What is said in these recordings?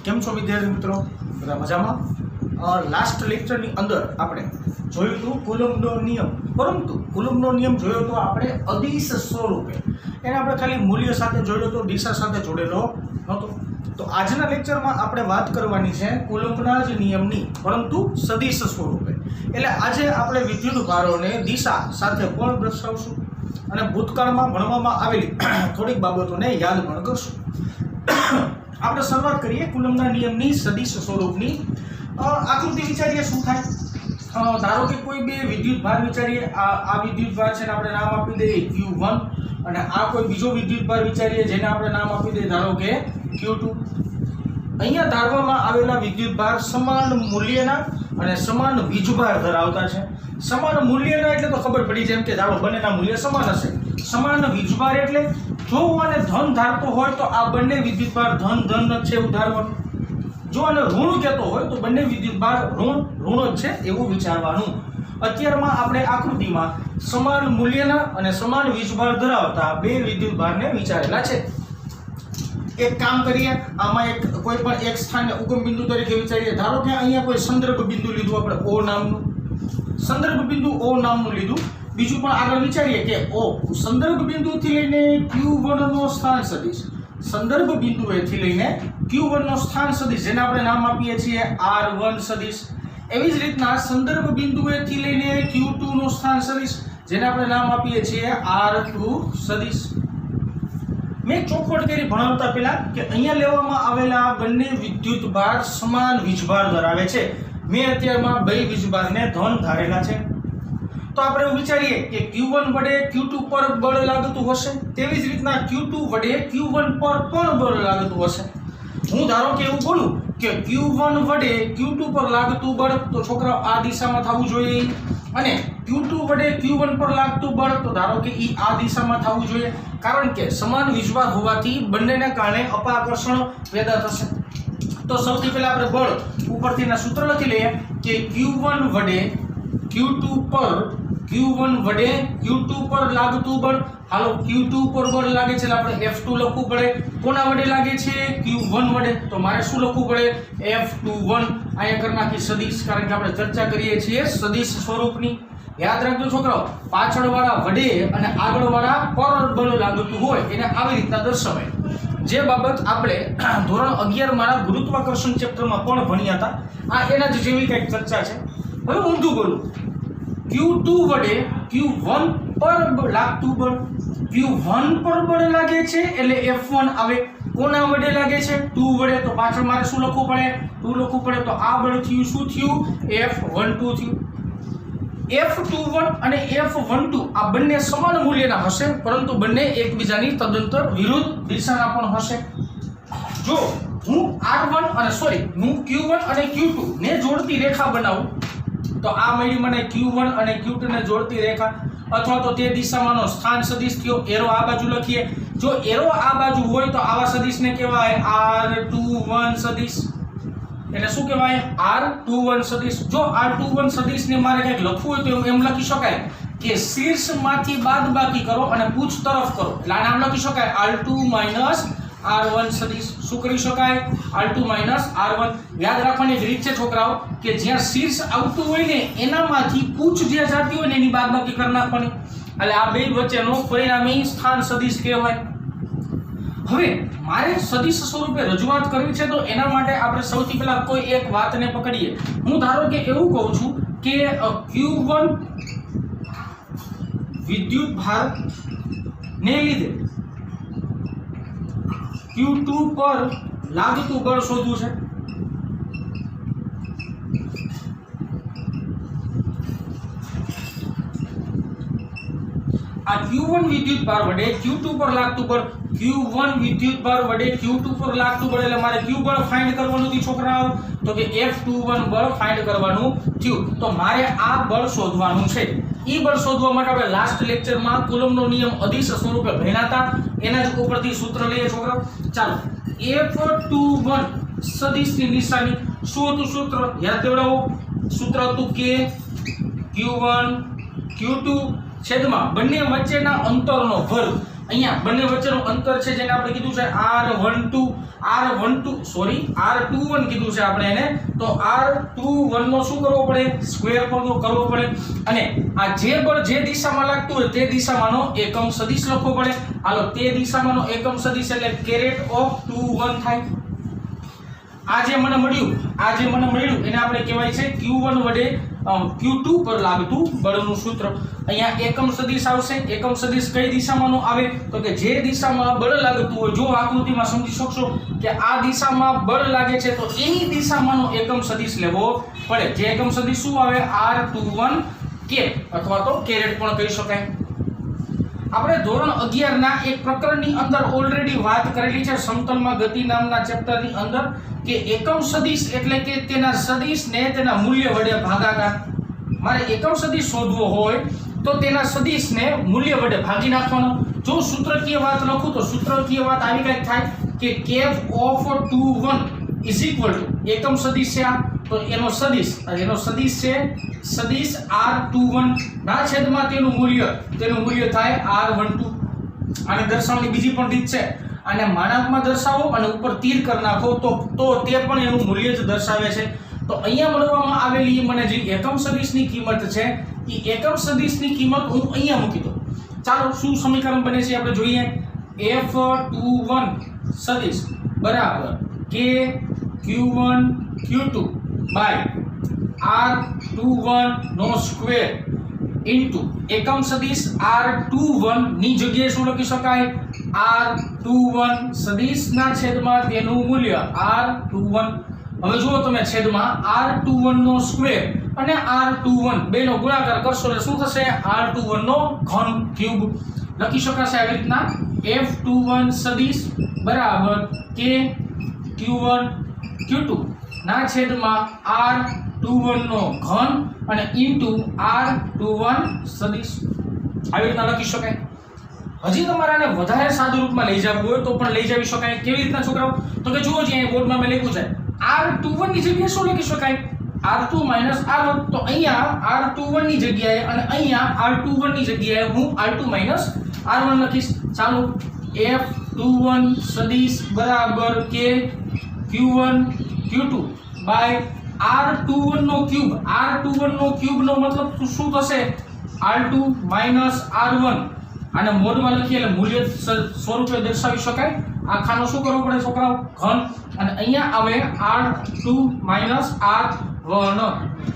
કેમ છો વિદ્યાર્થી મિત્રો? બધા મજામાં? લાસ્ટ લેક્ચરની અંદર આપણે જોયું હતું કુલમ્બનો નિયમ, પરંતુ કુલમ્બનો નિયમ જોયો તો આપણે અદિશ સ્વરૂપે એને આપણે ખાલી મૂલ્ય સાથે જોડ્યો તો, દિશા સાથે જોડેલો નહોતો. તો આજના લેક્ચરમાં આપણે વાત કરવાની છે કુલમ્બના જ નિયમની, પરંતુ સદિશ સ્વરૂપે. એટલે આજે આપણે વિદ્યુત ભારોને દિશા સાથે પણ દર્શાવશું અને ભૂતકાળમાં ભણવામાં આવેલી થોડીક બાબતોને યાદ પણ કરશું. આપણે શરૂઆત કરીએ કુલમ્બના નિયમની સદિશ સ્વરૂપની. આકૃતિ વિચારીએ શું થાય. ધારો કે કોઈ બે વિદ્યુત ભાર વિચારીએ. આ વિદ્યુત ભાર છે ને આપણે નામ આપી દઈએ Q1, અને આ કોઈ બીજો વિદ્યુત ભાર વિચારીએ જેને આપણે નામ આપી દઈએ ધારો કે Q2. અહીંયા ધારવામાં આવેલા વિદ્યુત ભાર સમાન મૂલ્યના અને સમાન વીજભાર ધરાવતા છે. સમાન મૂલ્યના એટલે તો ખબર પડી જેમ કે ધારો બંનેના મૂલ્ય સમાન હશે. સમાન વીજભાર એટલે જો આને ધન ધારતો હોય તો આ બંને વિદ્યુતભાર ધન જ છે એવું ધારવાનું. જો આને ઋણ કહેતો હોય તો બંને વિદ્યુતભાર ઋણ જ છે એવું વિચારવાનું. અત્યારમાં આપણે આકૃતિમાં સમાન મૂલ્યના અને સમાન વીજભાર ધરાવતા બે વિદ્યુતભારને વિચારેલા છે. એક કામ કરીએ, આમાં કોઈ પણ એક સ્થાનને ઉગમ બિંદુ તરીકે વિચારીએ. ધારો કે અહીંયા કોઈ સંદર્ભ બિંદુ લીધું આપણે O નામનું, સંદર્ભ બિંદુ O નામનું લીધું. બીજું પણ આગળ વિચારીએ કે O સંદર્ભ બિંદુથી લઈને Q1 નો સ્થાન સદિશ, સંદર્ભ બિંદુએથી લઈને Q1 નો સ્થાન સદિશ જેને આપણે નામ આપીએ છીએ R1 સદિશ. એવી જ રીતના સંદર્ભ બિંદુએથી લઈને Q2 નો સ્થાન સદિશ જેને આપણે નામ આપીએ છીએ R2 સદિશ. મેં ચોખવટ કરી ભણાવતા પહેલા કે અહીંયા લેવામાં આવેલા બંને વિદ્યુત ભાર સમાન વીજભાર ધરાવે છે. મેં અત્યારમાં બે વીજભારને ધન ધારેલા છે. તો આપણે એવું વિચારીએ કે Q1 વડે Q2 પર બળ લાગતું હશે, તેવી જ રીતના Q2 વડે Q1 પર પણ બળ લાગતું હશે. હું ધારો કે એવું બોલું કે Q1 વડે Q2 પર લાગતું બળ, તો છોકરાઓ આ દિશામાં થવું જોઈએ, અને Q2 વડે Q1 પર લાગતું બળ તો ધારો કે આ દિશામાં થવું જોઈએ. કારણ કે સમાન વીજભાર હોવાથી બંનેને કારણે અપાકર્ષણ પેદા થશે. તો સૌથી પહેલા આપણે બળ ઉપરથીના સૂત્ર લખી લઈએ કે Q1 વડે Q2 વડે Q2 પર લાગતું બળ. હાલો, Q2 પર બળ લાગે છે એટલે આપણે F2 લખવું પડે. કોના વડે લાગે છે? Q1 વડે. તો મારે શું લખવું પડે? F21. અહીંયા કરી નાખી સદિશ, કારણ કે આપણે ચર્ચા કરીએ છીએ સદિશ સ્વરૂપની. યાદ રાખજો છોકરાઓ, પાછળવાળા વડે અને આગળવાળા પર બળ લાગતું હોય એને આવી રીતના દર્શાવાય. જે બાબત આપણે ધોરણ 11 માના ગુરુત્વાકર્ષણ ચેપ્ટરમાં પણ ભણ્યા હતા, આ એના જ જેવી કંઈક ચર્ચા છે. હવે ઊંધું બોલું, Q2 વડે Q1 પર લાગતું બળ, Q1 પર બળ લાગે છે એટલે F1 આવે. કોના વડે લાગે છે? 2 વડે. તો પાછળ મારે શું લખવું પડે? 2 લખવું પડે. તો આ બળ થયું શું થયું? F12 થયું. F21 અને F12 આ બંને સમાન મૂલ્યના હશે, પરંતુ બંને એકબીજાની તદંતર વિરુદ્ધ દિશાના પણ હશે. જો હું R1 અને હું Q1 અને Q2 ને જોડતી રેખા બનાવું તો આ મળી મને Q1 અને Q2 ને જોડતી રેખા, અથવા તો તે દિશામાંનો સ્થાન સદિશ થયો. એરો આ બાજુ લખીએ. જો એરો આ બાજુ હોય તો આવા સદિશને કહેવાય R21 સદિશ. એટલે શું કહેવાય? R21 સદિશ. જો R21 સદિશને મારે કંઈક લખવું હોય તો એમ લખી શકાય કે શીર્ષમાંથી બાદબાકી કરો અને પૂછ તરફ કરો. એટલે આ નામ લખી શકાય R2 R1 સદિશ. શું કરી શકાય? R2 R1. યાદ રાખવાની એક રીત છે છોકરાઓ કે જ્યાં શીર્ષ આવતું હોય ને એનામાંથી પૂછ જે જાતી હોય ને એની બાદબાકી કરી નાખવાની. એટલે આ બે વચ્ચેનો પરિણામી સ્થાન સદિશ કહેવાય. હવે મારે સદિશ સ્વરૂપે રજૂઆત કરવી છે તો એના માટે આપણે સૌથી પહેલા કોઈ એક વાતને પકડીએ. હું ધારો કે એવું કહું છું કે Q1 વિદ્યુત ભાર ને લીધે Q2 પર લાગતું બળ શોધવું છે. આ Q1 વિદ્યુત ભાર વડે Q2 પર લાગતું બળ, Q1 વિદ્યુત ભાર વડે Q2 પર લાગતું બળ, એટલે મારે Q બળ ફાઇન્ડ કરવાનું હતું છોકરાઓ. તો કે F21 બળ ફાઇન્ડ કરવાનું થયું. તો મારે આ બળ શોધવાનું છે. એ બળ શોધવા માટે આપણે લાસ્ટ લેક્ચરમાં કુલમ્બનો નિયમ અદિશ સ્વરૂપે ભણ્યા હતા, એના જ ઉપરથી સૂત્ર લઈએ છોકરાઓ. ચાલો, F21 સદિશની નિશાની શું હતું? સૂત્ર યાદ દેવડાવો. સૂત્ર હતું કે Q1 Q2 છેદમાં બંને વચ્ચેના અંતરનો વર્ગ. અહીંયા બંને વચ્ચેનું અંતર છે જેને આપણે કીધું છે R21 કીધું છે આપણે એને, તો R21 નો શું કરવો પડે, સ્ક્વેર કરવો પડે, અને આ જે બળ જે દિશામાં લાગતું હોય તે દિશામાંનો એકમ સદિશ લખવો પડે. હાલો, તે દિશામાંનો એકમ સદિશ એટલે caret of 21 થાય. આ જે મને મળ્યું એને આપણે કહેવાય છે Q1 વડે Q2 પર લાગતું બળનું સૂત્ર. અહીંયા એકમ સદિશ આવશે. એકમ સદિશ કઈ દિશામાંનો આવે, તો કે જે દિશામાં બળ લાગતું હોય, જો આકૃતિમાં સમજી શકશો કે આ દિશામાં બળ લાગે છે તો એની દિશામાંનો એકમ સદિશ લેવો પડે. જે એકમ સદિશ શું આવે, R21 કે અથવા તો કેરેટ પણ કહી શકાય. આપણે ધોરણ 11 ના એક પ્રકરણની અંદર ઓલરેડી વાત કરેલી છે સમતલમાં ગતિ નામના ચેપ્ટરની અંદર કે એકમ સદિશ એટલે કે તેના સદિશને તેના મૂલ્ય વડે ભાગાકાર. મારે એકમ સદિશ શોધવો હોય તો તેના સદિશને મૂલ્ય વડે ભાગી નાખવાનો. જો સૂત્રકીય વાત લખું તો સૂત્રકીય વાત આવી કંઈક થાય કે કેફ ઓફ 21 ઇઝ ઇક્વલ ટુ એકમ સદિશ છે આ, તો એનો સદિશ છે સદિશ R21 ના છેદમાં તેનું મૂલ્ય થાય R12. આને દર્શાવવાની બીજી પણ રીત છે, આને માનાંકમાં દર્શાવો અને ઉપર તીર કરી નાખો તો તે પણ એનું મૂલ્ય જ દર્શાવે છે. તો અહીંયા મળવામાં આવેલી મને જે એકમ સદિશની કિંમત છે એ એકમ સદિશની કિંમત હું અહીંયા મૂકી દઉં. ચાલો, શું સમીકરણ બને છે આપણે જોઈએ. F21 સદિશ બરાબર કે Q1 Q2 by R21 no square into એકમ સદિશ R21 ની જગ્યાએ શું લખી શકાય, R21 સદિશના છેદમાં તેનું મૂલ્ય R21. હવે જુઓ તમે, છેદમાં R21 નો સ્ક્વેર અને R21 બેનો ગુણાકાર કરશો એટલે શું થશે, R21 નો ઘન ક્યુબ. લખી શકાશે આવી રીતના F21 સદિશ બરાબર કે Q1 Q2 ના છેદમાં R21 નો ઘન અને ઇન્ટુ R21 સદિશ. આવી રીતના લખી શકાય. હજી તમારે આને વધારે સાદું રૂપમાં લઈ જવું હોય તો પણ લઈ જવી શકાય. કેવી રીતના છોકરાઓ, તો કે જુઓ જે બોર્ડમાં મેં લખ્યું છે R21 ની જગ્યાએ શું લખી શકાય, R2 R1. તો અહીંયા R21 ની જગ્યાએ અને અહીંયા R21 ની જગ્યાએ હું R2 R1 લખીશ. ચાલો, F21 સદિશ બરાબર કે Q1 Q2 બાય R21 નો ક્યુબ. R21 નો ક્યુબ નો મતલબ શું થશે, R2 R1. આને મોડમાં લખીએ એટલે મૂલ્ય સ્વરૂપે દર્શાવી શકાય. આખાનો શું કરવો પડે છોકરાઓ, ઘન. અને અહીંયા આવે R2 R1.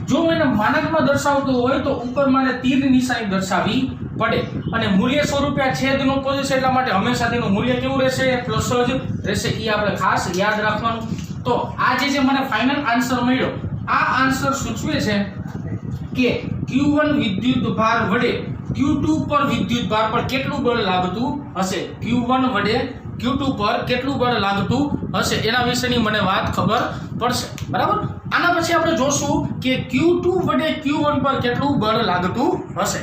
જો એને માનકમાં દર્શાવતો હોય તો ઉપર મારે તીરની નિશાની દર્શાવવી પડે અને મૂલ્ય સ્વરૂપે આ છેદનો પદ છે એટલા માટે હંમેશા તેનું મૂલ્ય કેવું રહેશે, પ્લસ જ રહેશે. એ આપણે ખાસ યાદ રાખવાનું. તો આ જે મને ફાઇનલ આન્સર મળ્યો, આ આન્સર સૂચવે છે કે Q1 વિદ્યુત ભાર વડે Q2 પર વિદ્યુત ભાર પર કેટલું બળ લાગતું હશે, Q1 વડે Q2 પર કેટલું બળ લાગતું હશે એના વિશેની મને વાત ખબર પડશે. બરાબર. આના પછી આપણે જોશું કે Q2 વડે Q1 પર કેટલું બળ લાગતું હશે.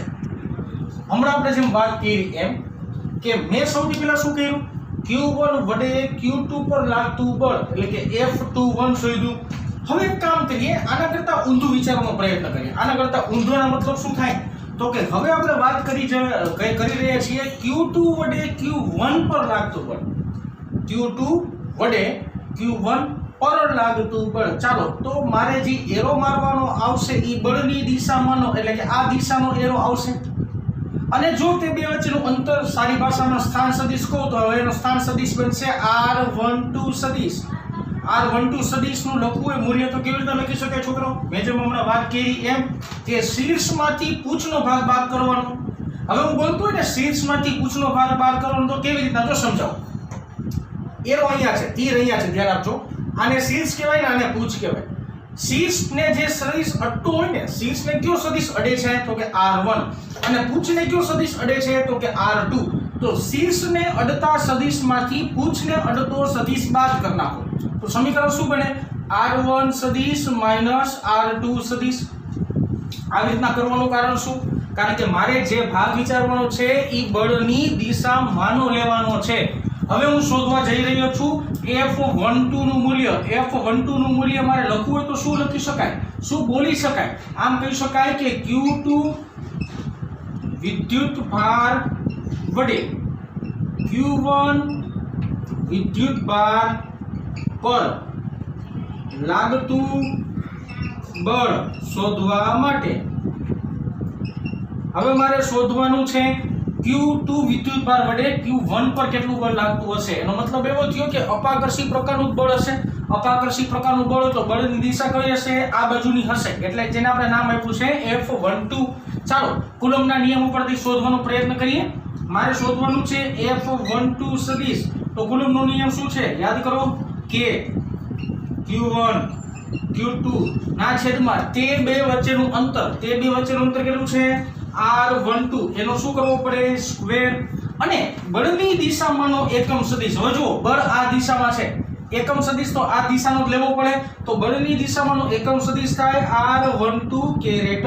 હમણાં આપણે જેમ વાત કરી એમ કે મેં સૌથી પહેલા શું કર્યું, Q1 વડે Q2 પર લાગતું બળ એટલે કે F21 શોધ્યું. હવે એક કામ કરીએ, આના કરતા ઊંધું વિચારવાનો પ્રયત્ન કરીએ. આના કરતા ઊંધોનો મતલબ શું થાય, તો કે હવે આપણે વાત કરી રહ્યા છીએ Q2 વડે Q1 પર લાગતું બળ. Q2 વડે Q1 પર લાગતું બળ. ચાલો, તો મારે જે એરો મારવાનો આવશે એ બળની દિશામાંનો એટલે કે આ દિશાનો એરો આવશે. અને જો તે બે વચ્ચેનું અંતર સારી ભાષામાં સ્થાન સદિશ કહો તો હવે એનો સ્થાન સદિશ બનશે R12 સદિશ. R12 સદિશનું લખવું હોય મૂલ્ય તો કેવી રીતે લખી શકાય છોકરો, મેં જેમ હમણાં વાત કરી એમ કે શીર્ષમાંથી પૂંછનો ભાગ બાદ કરવાનો. હવે હું બોલતો હોય ને શીર્ષમાંથી પૂંછનો ભાગ બાદ કરવાનો તો કેવી રીતના, જો સમજાવો. એરો અહીંયા છે, તીર અહીંયા છે, ધ્યાન આપજો. આને શીર્ષ કહેવાય ને આને પૂંછ કહેવાય. શીર્ષને જે સદિશ અડતો હોય ને, શીર્ષને કયો સદિશ અડે છે તો કે R1 અને પૂંછને કયો સદિશ અડે છે તો કે R2. તો શીર્ષને અડતા સદિશમાંથી પૂંછને અડતો સદિશ બાદ કરી નાખો તો સમીકરણ શું બને, R1 સદિશ માઈનસ R2 સદિશ. આવી રીતના કરવાનું કારણ શું, કારણ કે મારે જે ભાગ વિચારવાનો છે એ બળની દિશામાંનો લેવાનો છે. હવે હું શોધવા જઈ રહ્યો છું F12 નું મૂલ્ય. F12 નું મૂલ્ય મારે લખવું હોય તો શું લખી શકાય, શું બોલી શકાય, આમ કહી શકાય કે Q2 વિદ્યુત ભાર વડે Q1 વિદ્યુત ભાર પર લાગતું બળ શોધવા માટે હવે મારે શોધવાનું છે Q2 વિદ્યુત ભાર વડે Q1 પર કેટલું બળ લાગતું હશે. એનો મતલબ એવો થયો કે અપાકર્ષી પ્રકારનું બળ હશે. અપાકર્ષી પ્રકારનું બળ તો બળની દિશા કઈ હશે? આ બાજુની હશે, એટલે જેને આપણે નામ આપ્યું છે F12. ચાલો કુલમ્બના નિયમ ઉપરથી શોધવાનો પ્રયત્ન કરીએ. મારે શોધવાનું છે F12 સદિશ. તો કુલમ્બનો નિયમ શું છે યાદ કરો? કે Q1 Q2 ના છેદમાં તે બે વચ્ચેનું અંતર કેટલું છે? R12. એનો શું કરવો પડે? સ્ક્વેર. અને બળની દિશામાંનો એકમ સદિશ. હવે જુઓ બળ આ દિશામાં છે, એકમ સદિશ તો આ દિશાનો જ લેવો પડે. તો બળની દિશામાંનો એકમ સદિશ થાય R12 કેરેટ.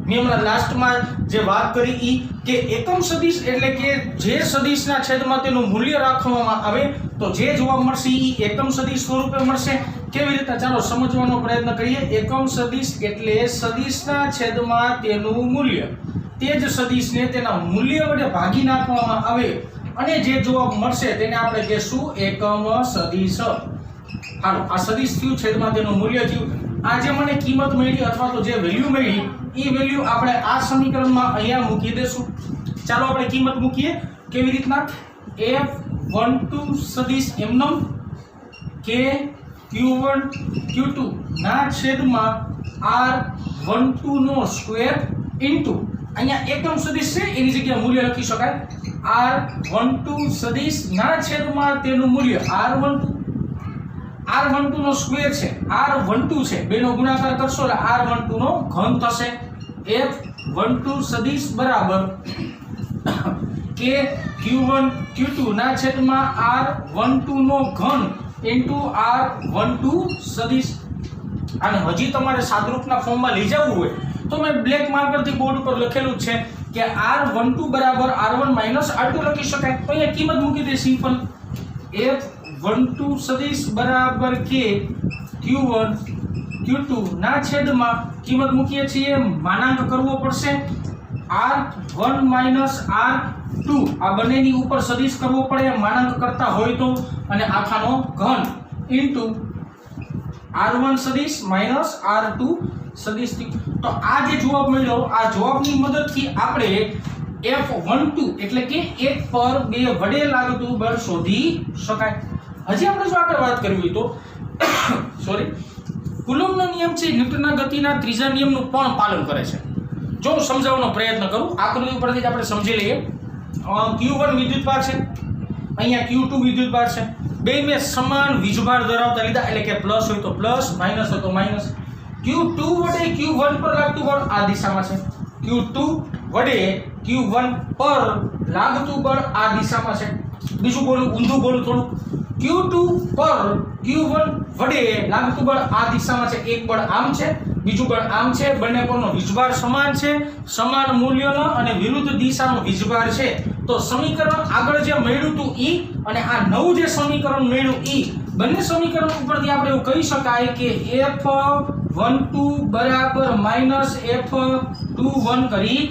મેં હમણાં લાસ્ટમાં જે વાત કરી ઈ કે એકમ સદિશ એટલે કે જે સદિશના છેદમાં તેનું મૂલ્ય રાખવામાં આવે તો જે જોવા મળશે ઈ એકમ સદિશ સ્વરૂપે મળશે. કેવી રીતે? ચાલો સમજવાનો પ્રયત્ન કરીએ. એકમ સદિશ એટલે સદિશના છેદમાં તેનું મૂલ્ય, તે જ સદિશને તેના મૂલ્ય વડે ભાગી નાખવામાં આવે અને જે જવાબ મળશે તેને આપણે કહેશું એકમ સદિશ. હાલો આ સદિશ થયું, છેદમાં તેનું મૂલ્ય થયું. આ જે મને કિંમત મળી અથવા તો જે વેલ્યુ મળી એ વેલ્યુ આપણે આ સમીકરણમાં અહીંયા મૂકી દેશું. ચાલો આપણે કિંમત મૂકીએ. કેવી રીતના? F12 સદિશ એમનમ કે Q1 Q2 ના છેદમાં R12 નો સ્ક્વેર ઇન્ટુ અહીંયા એકમ સદિશ છે એની જગ્યાએ મૂલ્ય લખી શકાય R12 સદિશ ના છેદમાં તેનું મૂલ્ય R12 નો સ્ક્વેર છે, R12 છે, બેનો ગુણાકાર કરશો એટલે R12 નો ઘન થશે. F12 સદિશ બરાબર કે Q1 Q2 ના છેદમાં R12 નો ઘન ઇન્ટુ R12 સદિશ. અને હજી તમારે સાદરૂપના ફોર્મમાં લઈ જવું હોય તો મેં બ્લેક માર્કરથી બોર્ડ ઉપર લખેલું છે કે R12 બરાબર R1 માઇનસ R2 લખી શકાય. તો અહીંયા કિંમત મૂકી દે સિમ્પલ. F12 સદિશ બરાબર કે Q1 Q2 ના છેદમાં કિંમત મૂકીએ છીએ, માનાંક કરવો પડશે R1 માઇનસ R2. આ બંનેની ઉપર સદિશ કરવો પડે માનાંક કરતા હોય તો, અને આખાનો ઘન ઇન્ટુ R1 સદિશ માઇનસ R2 સદિશ. તો આ જે જવાબ મળ્યો આ જવાબની મદદથી આપણે F12 એટલે કે એક પર બે વડે લાગતું બળ શોધી શકાય. હજી આપણે જો આગળ વાત કરવી હોય તો સોરી કુલમ્બનો નિયમ છે ન્યૂટનના ગતિના ત્રીજા નિયમનું પણ પાલન કરે છે. જો હું સમજાવવાનો પ્રયત્ન કરું આકૃતિ ઉપરથી જ આપણે સમજી લઈએ. Q1 વિદ્યુતભાર છે, અહીંયા Q2 વિદ્યુતભાર છે. બે મેં સમાન વીજભાર ધરાવતા લીધા એટલે કે પ્લસ હોય તો પ્લસ, માઇનસ હોય તો માઇનસ. Q2 વડે Q1 પર લાગતું બળ આ દિશામાં છે, Q2 વડે Q1 પર લાગતું બળ આ દિશામાં છે. બીજું બોલું, ઊંધું બોલું થોડું. Q2 પર Q1 વડે લાગતું બળ આ દિશામાં છે. એક બળ આમ છે, બીજું બળ આમ છે. બંને પરનો વીજભાર સમાન છે, સમાન મૂલ્યનો અને વિરુદ્ધ દિશાનો વીજભાર છે. તો સમીકરણ આગળ જે મળ્યું હતું ઈ અને આ નવું જે સમીકરણ મળ્યું ઈ બંને સમીકરણ ઉપરથી આપણે એવું કહી શકાય કે F12 બરાબર માઇનસ F21 કરી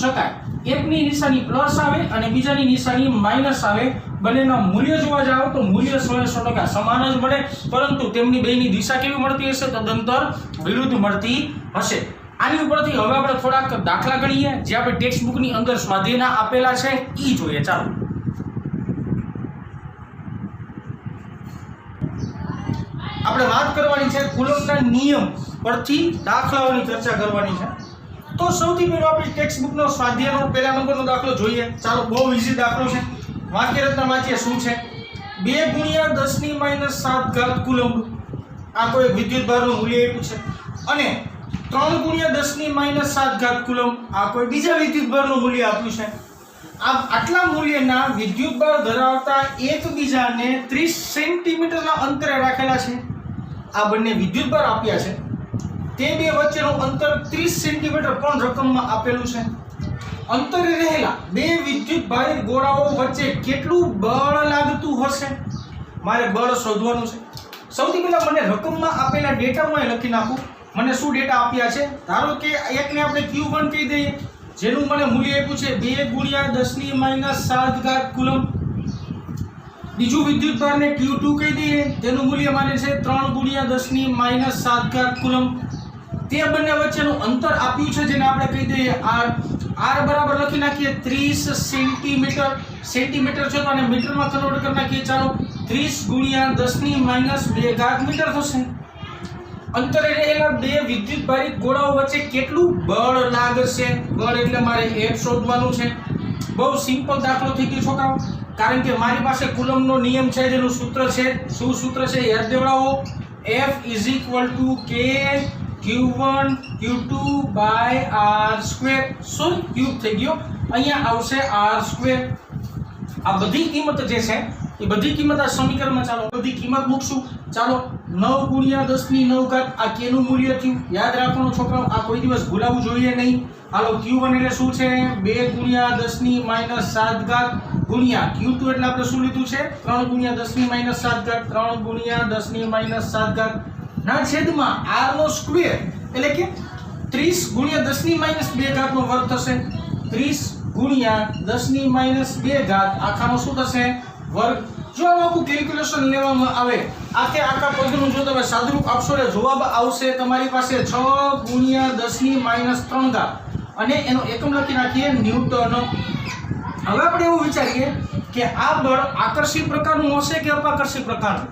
શકાય. એકની નિશાની પ્લસ આવે અને બીજાની નિશાની માઇનસ આવે. બંનેના મૂલ્ય જોવા જાવ તો મૂલ્ય 100% સમાન જ મળે, પરંતુ તેમની બેની દિશા કેવી મળતી હશે? તદંતર વિરુદ્ધ મળતી હશે. આની ઉપરથી હવે આપણે થોડાક દાખલા ગણીએ જે આપણે ટેક્સ્ટ બુકની અંદર સ્વાધ્યાયના આપેલા છે ઈ જોઈએ. ચાલો આપણે વાત કરવાની છે કુલમ્બના નિયમ પરથી દાખલાઓની ચર્ચા કરવાની છે. તો સૌથી પહેલો આપણે ટેક્સ્ટ બુકનો સ્વાધ્યાયનો પહેલા નંબરનો દાખલો જોઈએ. ચાલો બહુ ઈઝી દાખલો છે. વાક્ય રચના વાંચીએ શું છે. 2 × 10⁻7 કુલમ્બ આ કોઈ વિદ્યુતભારનું મૂલ્ય આપ્યું છે અને 3 × 10⁻7 કુલમ્બ આ કોઈ બીજા વિદ્યુતભારનું મૂલ્ય આપ્યું છે. આટલા મૂલ્યના વિદ્યુતભાર ધરાવતા એકબીજાને 30 સેન્ટીમીટરના અંતરે રાખેલા છે. આ બંને વિદ્યુતભાર આપ્યા છે, તે બે વચ્ચેનું અંતર 30 સેન્ટીમીટર પણ રકમમાં આપેલું છે. અંતરે રહેલા બે વિદ્યુતભાર ગોળાઓ વચ્ચે કેટલું બળ લાગતું હશે? મારે બળ શોધવાનું છે. સૌથી પહેલા મને રકમમાં આપેલા ડેટામાં લખી નાખું. મને શું ડેટા આપ્યા છે? ધારો કે એકને આપણે Q1 કહી દઈએ જેનું મને મૂલ્ય આપ્યું છે 2 ગુણ્યા 10 - 7 કુલમ। બીજું વિદ્યુત ભારને Q2 કહી દઈએ, તેનું મૂલ્ય માને છે 3 ગુણ્યા 10 - 7 કુલમ। તે બંને વચ્ચેનું અંતર આપ્યું છે જેને આપણે કહી દઈએ r બરાબર લખી નાખીએ 30 સેન્ટીમીટર। સેન્ટીમીટર છે તો આને મીટરમાં કન્વર્ટ કરી નાખીએ। ચાલો 30 ગુણ્યા 10 - 2 મીટર થશે। અંતરે રહેલા બે વિદ્યુત ભારિત ગોળાઓ વચ્ચે કેટલું બળ લાગશે? બળ એટલે મારે F શોધવાનું છે। બહુ સિમ્પલ દાખલો થઈ ગયો છોકરાઓ, કારણ કે મારી પાસે કુલમનો નિયમ છે જેનું સૂત્ર છે, શું સૂત્ર છે યાદ દેવડાવો? F = K Q1 Q2 r²। Sorry cube થઈ ગયો, અહીંયા આવશે r²। આ બધી કિંમત જે છે એ બધી કિંમત આ સમીકરણમાં, ચાલો બધી કિંમત મૂકશું। ચાલો 9 ગુણ્યા 10 - 9 આ કેનું મૂલ્ય થયું? યાદ રાખવાનું છોકરાઓ, આ કોઈ દિવસ ભૂલાવવું જોઈએ નહીં। હાલો Q1 એટલે શું છે? 2 ગુણ્યા 10 - 7 ગુણ્યા Q2 એટલે આપણે શું લીધું છે? 3 ગુણ્યા 10 - 7 3 ગુણ્યા 10 - 7 ના છેદમાં r નો સ્ક્વેર એટલે કે 30 ગુણ્યા 10 - 2 નો વર્ગ થશે। 30 ગુણ્યા 10 - 2 આખાનો શું થશે? વર્ગ। જો આનું કેલ્ક્યુલેશન લેવામાં આવે આખા પદનું જો તમે સાદુરૂપ આપશો એટલે જવાબ આવશે તમારી પાસે 6 ગુણ્યા 10 - 3 અને એનો એકમ લખી નાખીએ ન્યૂટન। હવે આપણે એવું વિચારીએ કે આ બળ આકર્ષી પ્રકારનું હશે કે અપાકર્ષી પ્રકારનું?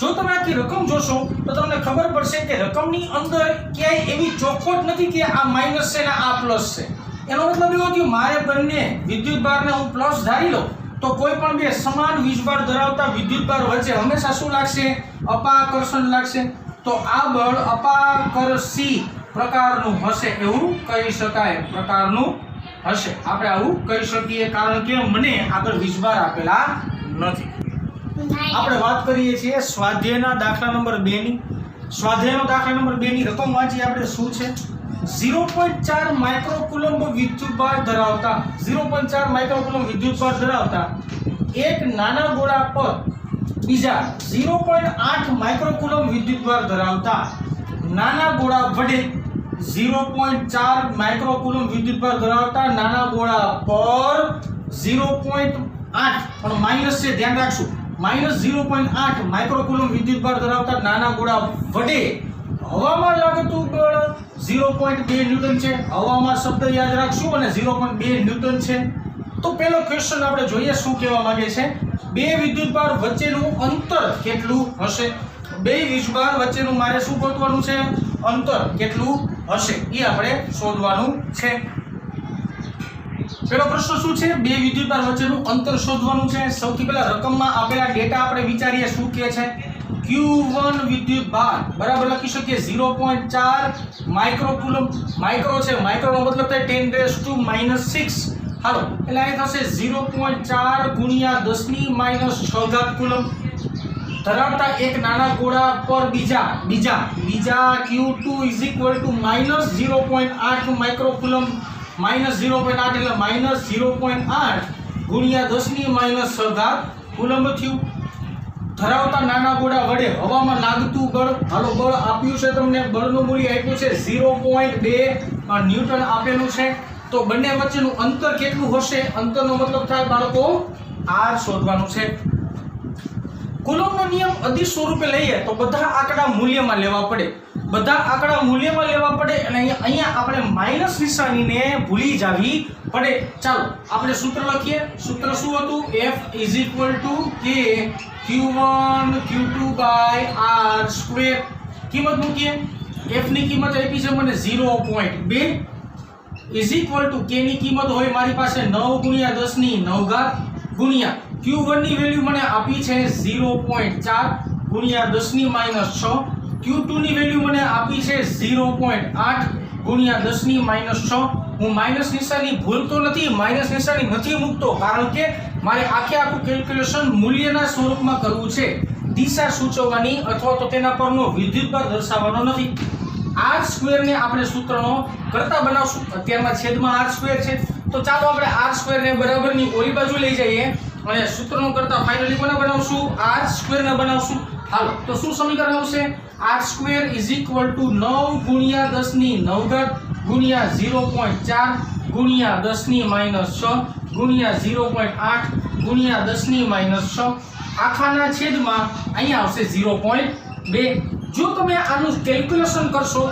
જો તમે આખી રકમ જોશો તો તમને ખબર પડશે કે રકમની અંદર ક્યાંય એવી ચોખવટ નથી કે આ માઈનસ છે ને આ પ્લસ છે। એનો મતલબ એવો કે મારે બંને વિદ્યુત ભારને હું પ્લસ ધારી લઉં તો કોઈ પણ બે સમાન વીજભાર ધરાવતા વિદ્યુત ભાર વચ્ચે હંમેશા શું લાગશે? અપાકર્ષણ લાગશે। તો આ બળ અપાકર્ષી પ્રકારનું હશે એવું કહી શકાય, પ્રકારનું હશે આપણે આવું કહી શકીએ, કારણ કે મને આગળ વીજભાર આપેલા નથી। આપણે વાત કરીએ છીએ સ્વાધ્યાયના દાખલા નંબર 2 ની। સ્વાધ્યાયનો દાખલા નંબર 2 ની રકમ વાંચી આપણે શું છે? 0.4 માઇક્રોકુલમ્બ વિદ્યુતભાર ધરાવતા 0.4 માઇક્રોકુલમ્બ વિદ્યુતભાર ધરાવતા એક નાના ગોળા પર બીજા 0.8 માઇક્રોકુલમ્બ વિદ્યુતભાર ધરાવતા નાના ગોળા વડે 0.4 માઇક્રોકુલમ્બ વિદ્યુતભાર ધરાવતા નાના ગોળા પર 0.8 પણ માઈનસ છે ધ્યાન રાખશું, -0.8 માઇક્રોકુલમ્બ વિદ્યુતભાર ધરાવતા નાના ગોળા વડે હવામાં લાગતું બળ 0.2 ન્યૂટન છે। હવામાં શબ્દ યાદ રાખશું અને 0.2 ન્યૂટન છે। તો પહેલો ક્વેશ્ચન આપણે જોઈએ શું કહેવા માંગે છે? બે વિદ્યુતભાર વચ્ચેનું અંતર કેટલું હશે? બે વીજભાર વચ્ચેનું મારે શું ગોતવાનું છે? અંતર કેટલું હશે એ આપણે શોધવાનું છે। પહેલો પ્રશ્ન શું છે? બે વિદ્યુતભાર વચ્ચેનું અંતર શોધવાનું છે। સૌથી પહેલા રકમમાં આપેલા ડેટા આપણે વિચારીએ શું કહે છે? Q1 વિદ્યુતભાર બરાબર લખી શકીએ 0.4 માઇક્રોકુલમ્બ। માઇક્રો છે, માઇક્રોનો મતલબ થાય 10⁻⁻⁶। હાલો એટલે આ થશે 0.4 ગુણ્યા 10⁻⁶ કુલમ્બ ધરાવતા એક નાના ગોળા પર બીજા Q2 -0.8 માઇક્રોકુલમ્બ। -0.8 એટલે -0.8 ગુણ્યા 10⁻⁶ કુલમ્બ થયું ધરાવતા નાના ગોળા વડે હવામાં લાગતું બળ। હાલો બળ આપ્યું છે તમને, બળનું મૂલ્ય આપ્યું છે 0.2 ન્યૂટન આપેલું છે। તો બંને વચ્ચેનું અંતર કેટલું હશે? અંતરનો મતલબ થાય બાળકો r શોધવાનું છે। કુલમનો નિયમ અદિશ સ્વરૂપે લઈએ તો બધા આંકડા મૂલ્યમાં લેવા પડે, બધા આંકડા મૂલ્યમાં લેવા પડે અને અહીંયા આપણે માઈનસ નિશાનીને ભૂલી જાવી પડે। ચાલો આપણે સૂત્ર લખીએ। સૂત્ર શું હતું? F K Q1 Q2 r²। કિંમત મૂકીએ। F ની કિંમત આપી છે મને 0.2 K ની કિંમત હોય મારી પાસે 9 ગુણ્યા 10⁹ ગુણ્યા Q1 ની વેલ્યુ મને આપી છે 0.4 ગુણ્યા 10⁻⁶। Q2 ની વેલ્યુ મને આપી છે 0.8 ગુણ્યા 10⁻⁶। હું માઈનસ નિશાની ભૂલતો નથી, માઈનસ નિશાની નથી મૂકતો, કારણ કે મારે આખું કેલ્ક્યુલેશન મૂલ્યના સ્વરૂપમાં કરવું છે, દિશા સૂચવવાની અથવા તો તેના પરનો વિદ્યુતભાર દર્શાવવાનો નથી। r² ને આપણે સૂત્રનો કરતા બનાવશું। અત્યારમાં છેદમાં r² છે તો ચાલો આપણે r² ને બરાબરની ઓલી બાજુ લઈ જઈએ અને સૂત્રનો કરતા ફાઇનલી કોને બનાવશું? r² ને બનાવશું। હાલો તો શું સમીકરણ આવશે? r² = 9 ગુણ્યા 10⁹ ગુણ્યા 0.4 ગુણ્યા 10⁻6 ગુણ્યા 0.8 ગુણ્યા 10⁻6 આખાના છેદમાં અહીંયા આવશે 0.2. જો તમે આનું કેલ્ક્યુલેશન કરશો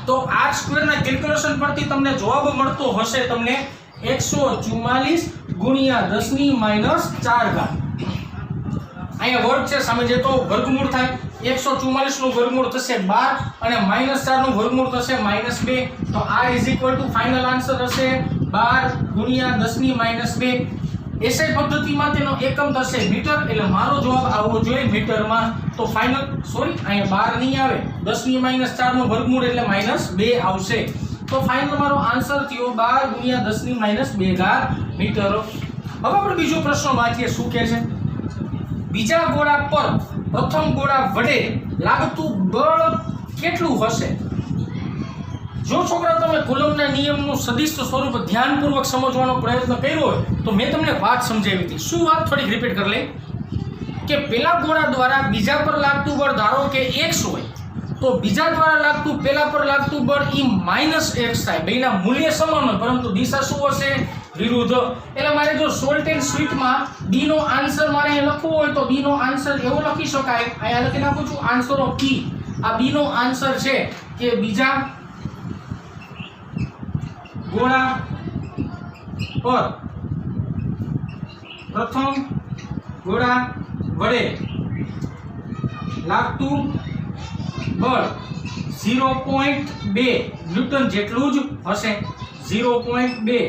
તો r² ના કેલ્ક્યુલેશન પરથી તમને જવાબ મળતો હશે તમને 144 ગુણ્યા 10⁻4. અહીંયા વર્ગ છે, સામે જે તો વર્ગમૂળ થાય. 144 નું વર્ગમૂળ થશે 12 અને -4 નું વર્ગમૂળ થશે -2. તો r ફાઇનલ આન્સર હશે 12 ગુણ્યા 10⁻2. એસઆઈ પદ્ધતિમાં તેનો એકમ થશે મીટર, એટલે મારો જવાબ આવવો જોઈએ મીટરમાં. તો ફાઇનલ અહીંયા 12 નહીં આવે, 10⁻4 નું વર્ગમૂળ એટલે -2 આવશે. તો ફાઇનલ મારો આન્સર થયો 12 ગુણ્યા 10⁻2 મીટર. હવે આપણે બીજો પ્રશ્ન વાંચીએ. શું કહે છે? બીજા ગોળા પર પ્રથમ ગોળા વડે લાગતું બળ કેટલું હશે? જો છોકરા તમે કુલમ્બના નિયમનું સદિશ સ્વરૂપ ધ્યાનપૂર્વક સમજવાનો પ્રયત્ન કર્યો હોય તો મેં તમને વાત સમજાવી હતી. શું વાત થોડીક રિપીટ કરી લે કે પેલા ગોળા દ્વારા બીજા પર લાગતું બળ ધારો કે x હોય તો બીજા દ્વારા લાગતું પેલા પર લાગતું બળ ઈ -x થાય. બેના મૂલ્ય સમાન હોય પરંતુ દિશા શું હશે? વિરુદ્ધ. એટલે મારે જો સોલ્ટ એન્ડ સ્વીટમાં b નો આન્સર મારે અહીં લખવો હોય તો b નો આન્સર એવો લખી શકાય. અહીંયા લખી નાખું છું આન્સર ઓફ p. આ b નો આન્સર છે કે બીજા ગોળા પર પ્રથમ ગોળા વડે લાગતું બળ 0.2 ન્યૂટન જેટલું જ હશે. 0.2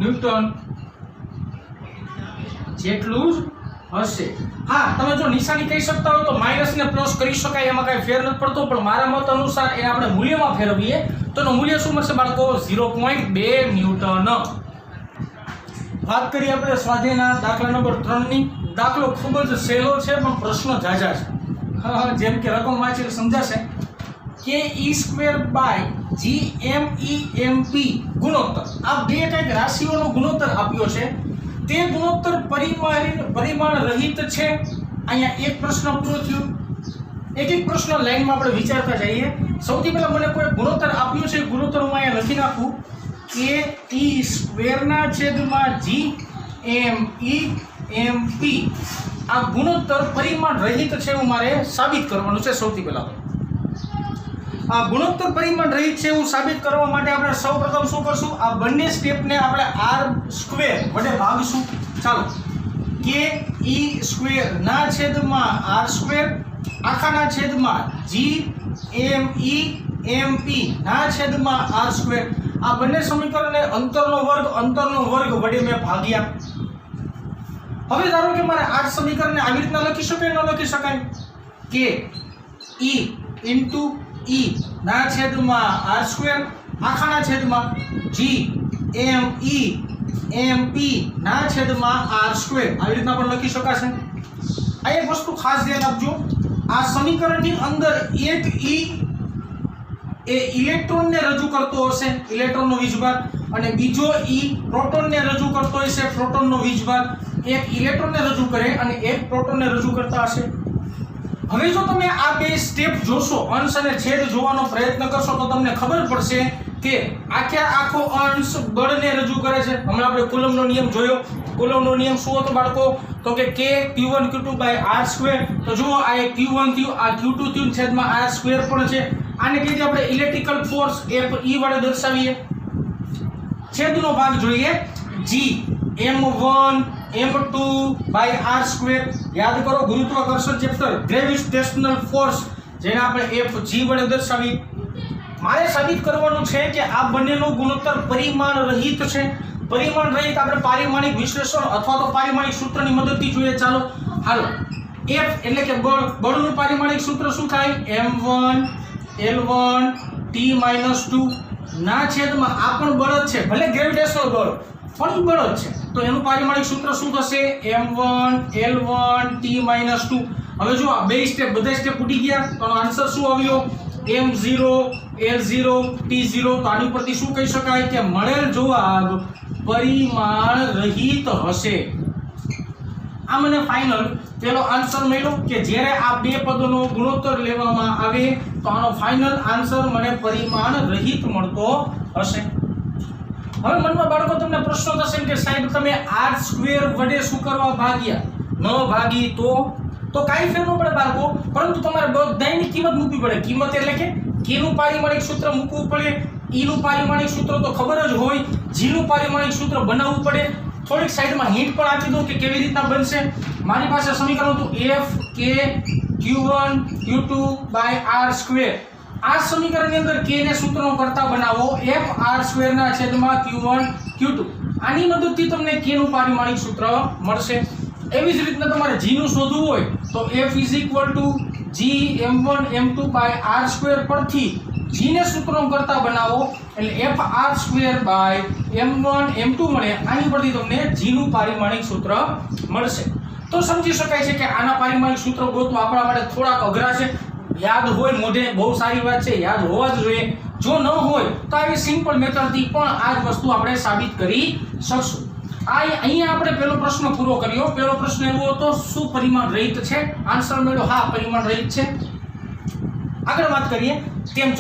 ન્યૂટન જેટલું જ હશે. હા, તમે જો નિશાની કહી શકતા હો તો માઈનસ ને પ્લસ કરી શકાય, એમાં કઈ ફેર નથી પડતો. પણ મારા મત અનુસાર એને આપણે મૂલ્યમાં ફેરવીએ તો એનું મૂલ્ય શું મળશે બાળકો? 0.2 ન્યૂટન. વાત કરીએ આપણે સ્વાધ્યાયના દાખલા નંબર 3 ની. દાખલો ખૂબ જ સહેલો છે પણ પ્રશ્નો ઝાઝા છે. જેમ કે રકમ વાંચી સમજાશે. ke² ગુણોત્તર. આ બે કંઈક રાશિઓનો ગુણોત્તર આપ્યો છે. તે ગુણોત્તર પરિમાણ રહિત છે. અહીંયા એક પ્રશ્ન પૂરો થયો. એક એક પ્રશ્ન લાઈનમાં આપણે વિચારતા જઈએ. સૌથી પહેલા મને કોઈ ગુણોત્તર આપ્યું છે, ગુણોત્તર હું અહીંયા લખી નાખું ke² ના છેદમાં gmemp. આ ગુણોત્તર પરિમાણ રહિત છે એવું મારે સાબિત કરવાનું છે. સૌથી પહેલા આ ગુણોત્તર પરિમાણ રહિત છે એવું સાબિત કરવા માટે આપણે સૌપ્રથમ શું કરશું? આ બંને સ્ટેપને આપણે r² વડે ભાગશું. ચાલો, ke² ના છેદમાં r² આખાના છેદમાં gmemp ના છેદમાં r². આ બંને સમીકરણને અંતરનો વર્ગ વડે મેં ભાગ્યા. હવે ધારો કે મારે આ સમીકરણને આવી રીતના લખી શકાય ન લખી શકાય? કે e ઇન્ટુ e ના છેદમાં r² આખાના છેદમાં gmemp ના છેદમાં r². આવી રીતના પણ લખી શકાશે. આ એક વસ્તુ ખાસ ધ્યાન આપજો. આ સમીકરણની અંદર એક e એ ઇલેક્ટ્રોનને રજૂ કરતો હશે, ઇલેક્ટ્રોનનો વીજભાર, અને બીજો e પ્રોટોનને રજૂ કરતો હશે, પ્રોટોનનો વીજભાર. એક ઇલેક્ટ્રોનને રજૂ કરે અને એક પ્રોટોનને રજૂ કરતા હશે. હવે જો તમે આ બે સ્ટેપ જોશો, અંશ અને છેદ જોવાનો પ્રયત્ન કરશો તો તમને ખબર પડશે કે આખો અંશ બળને રજૂ કરે છે. હમણાં આપણે કુલમ્બનો નિયમ જોયો. કુલમ્બનો નિયમ શું હતો બાળકો? તો કે k q1 q2 r². તો જુઓ આ એક q1 થયું, આ q2 થયું, છેદમાં r² પણ છે. આને કહીએ આપણે ઇલેક્ટ્રિકલ ફોર્સ e વડે દર્શાવીએ. છેદનો ભાગ જોઈએ g m1 m2 r². યાદ કરો ગુરુત્વાકર્ષણ ચેપ્ટર, ગ્રેવિટેશનલ ફોર્સ, જેને આપણે fg વડે દર્શાવી. મારે સાબિત કરવાનું છે કે આ બંનેનો ગુણોત્તર પરિમાણ રહિત છે. પરિમાણ રહિત આપણે પારિમાણિક વિશ્લેષણ અથવા તો પારિમાણિક સૂત્રની મદદથી જોઈએ. ચાલો હાલો, f એટલે કે બળનું પારિમાણિક સૂત્ર શું થાય? m1 l1 t-2 ના છેદમાં આ પણ બળ જ છે, ભલે ગ્રેવિટેશનલ બળ પણ એ બળ જ છે. તો એનું પારિમાણિક સૂત્ર શું થશે? m1 l1 t-2. હવે જો આ બે સ્ટેપ, બધા સ્ટેપ ઉડી ગયા તો આન્સર શું આવ્યો? m0 l0 t0. તો આની પરથી શું કહી શકાય કે મળેલ જવાબ પરિમાણ રહિત હશે. આ મને ફાઇનલ પેલો આન્સર મળ્યો કે જ્યારે આ બે પદોનો ગુણોત્તર લેવામાં આવે તો तो आनो फाइनल आंसर मने परिमाण रहित मळतो हशे। હવે મનમાં બાળકો તમને પ્રશ્ન થશે કે સાહેબ તમે r² વડે શું કરવા ભાગ્યા, ન ભાગી તો કાઈ ફેર ન પડે બાળકો, પરંતુ તમારે બધાયની કિંમત મૂકવી પડે। કિંમત એટલે કે k નું પારિમાણિક સૂત્ર મૂકવું પડે, e નું પારિમાણિક સૂત્ર તો ખબર જ હોય, g નું પારિમાણિક સૂત્ર બનાવવું પડે। થોડીક સાઈડમાં હિન્ટ પણ આપી દઉં કે કેવી રીતના બનશે। મારી પાસે સમીકરણ હતું f k q1 q2 r²। આ સમીકરણની અંદર k ને સૂત્રનો કરતા બનાવો f r² ના છેદમાં q1 q2। આની મદદથી તમને k નું પારિમાણિક સૂત્ર મળશે। એવી જ રીતના તમારે g નું શોધવું હોય તો f g m1 m2 r² પરથી g ને સૂત્રનો કરતા બનાવો એટલે f r² m1 m2 મળે। આની પરથી તમને g નું પારિમાણિક સૂત્ર મળશે। તો સમજી શકાય છે કે આના પારિમાણિક સૂત્ર ગોતવા આપણા માટે થોડાક અઘરા છે। યાદ હોય મોઢે બહુ સારી વાત છે, યાદ હોવા જ જોઈએ। જો ન હોય તો આવી સિમ્પલ મેથડથી પણ આ જ વસ્તુ આપણે સાબિત કરી શકશું। અહીંયા આપણે પહેલો પ્રશ્ન પૂરો કર્યો। પહેલો પ્રશ્ન એવો હતો શું પરિમાણ રહિત છે? આન્સર મળ્યો હા, પરિમાણ રહિત છે। આગળ વાત કરીએ કેમ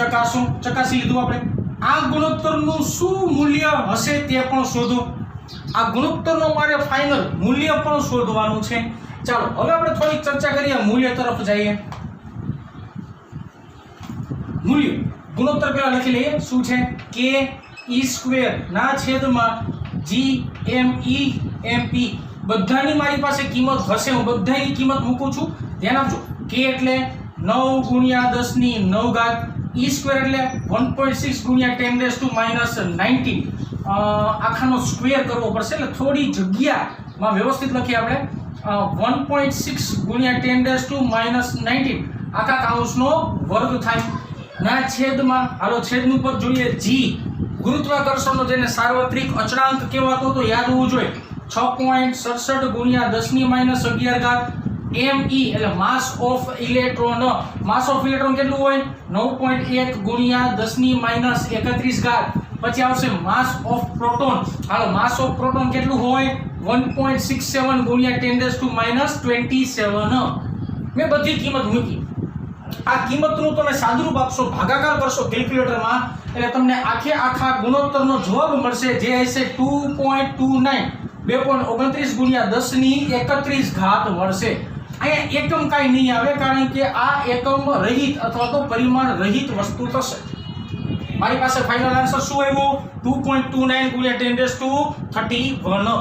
ચકાસી લીધું આપણે। આ ગુણોત્તરનું શું મૂલ્ય હશે તે પણ શોધો। આ ગુણોત્તરનો મારે ફાઇનલ મૂલ્ય પણ શોધવાનું છે। ચાલો હવે આપણે થોડી ચર્ચા કરીએ, મૂલ્ય તરફ જઈએ। મૂલ્ય ગુણોત્તર પહેલા લખી લઈએ શું છે, k e² ના છેદમાં g m e m p। બધાની મારી પાસે કિંમત હશે, હું બધાની કિંમત મૂકું છું। ધ્યાન આપજો, k એટલે 9 ગુણ્યા 10 ની 9 ઘાત, e² એટલે 1.6 ગુણ્યા 10⁻⁹ આખાનો સ્ક્વેર કરવો પડશે એટલે થોડી જગ્યામાં વ્યવસ્થિત લખીએ આપણે 1.6 ગુણ્યા 10⁻⁹ આખા કાઉન્સનો વર્ગ થાય ના છેદમાં, હાલો છેદનું પદ જોઈએ g, ગુરુત્વાકર્ષણનો જેને સાર્વત્રિક અચળાંક કહેવાતો તો યાદ હોવું જોઈએ 6.67 ગુણ્યા 10⁻11 ઘાત, me એટલે માસ of electron. Mass of electron કેટલું હોય 9.1 ગુણ્યા 10⁻31 ઘાત। પછી આવશે માસ of proton, hello mass of proton કેટલું હોય 1.67 ગુણ્યા 10⁻27। મેં બધી કિંમત મૂકી। આ કિંમતનું તમે સાદુરૂપ આપશો, ભાગાકાર કરશો કેલ્ક્યુલેટરમાં એટલે તમને આખે આખા ગુણોત્તરનો જવાબ મળશે જે હશે 2.29 2.29 ગુણ્યા 10⁻31 ઘાત મળશે। અહીંયા એકમ કાંઈ નહીં આવે કારણ કે આ એકમ રહિત અથવા તો પરિમાણ રહિત વસ્તુ થશે। મારી પાસે ફાઇનલ આન્સર શું આવ્યો 2.29 ગુણ્યા 10⁻31।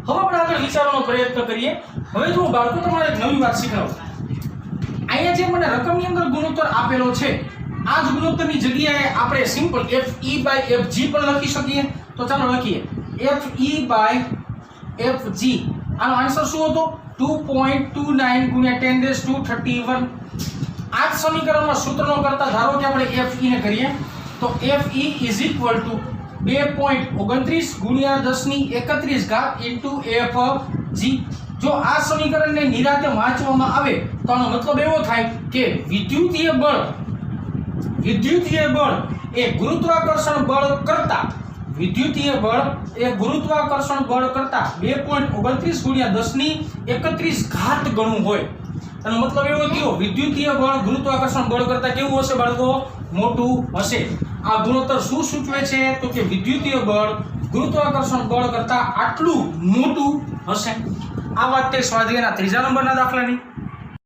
હવે આપણે આગળ વિચારવાનો પ્રયત્ન કરીએ। હવે જો બાળકો તમારે એક નવી વાત શીખવાડું। અહીંયા જે મને રકમની અંદર ગુણોત્તર આપેલો છે આ જ ગુણોત્તરની જગ્યાએ આપણે સિમ્પલ fe/fg પણ લખી શકીએ। તો ચાલો લખીએ fe/fg। આનો આન્સર શું હતો 2.29 ગુણ્યા 10⁻31। આ જ સમીકરણમાં સૂત્રનો કરતા ધારો કે આપણે fe ને કરીએ તો fe = 2.29 ગુણ્યા 10⁻31 ઘાત * fg। જો આ સમીકરણને નિરાતે વાંચવામાં આવે તો આનો મતલબ એવો થાય કે વિદ્યુતીય બળ એ ગુરુત્વાકર્ષણ બળ કરતા 2.29 ગુણ્યા 10⁻31 ઘાત ગણું હોય। આનો મતલબ એવો થયો વિદ્યુતીય બળ ગુરુત્વાકર્ષણ બળ કરતા કેવું હશે બાળકો, મોટું હશે। આ ગુણોત્તર શું સૂચવે છે તો કે વિદ્યુતીય બળ ગુરુત્વાકર્ષણ બળ કરતા આટલું મોટું હશે। આ વાત તે સ્વાધ્યાયના 3જા નંબરના દાખલાની।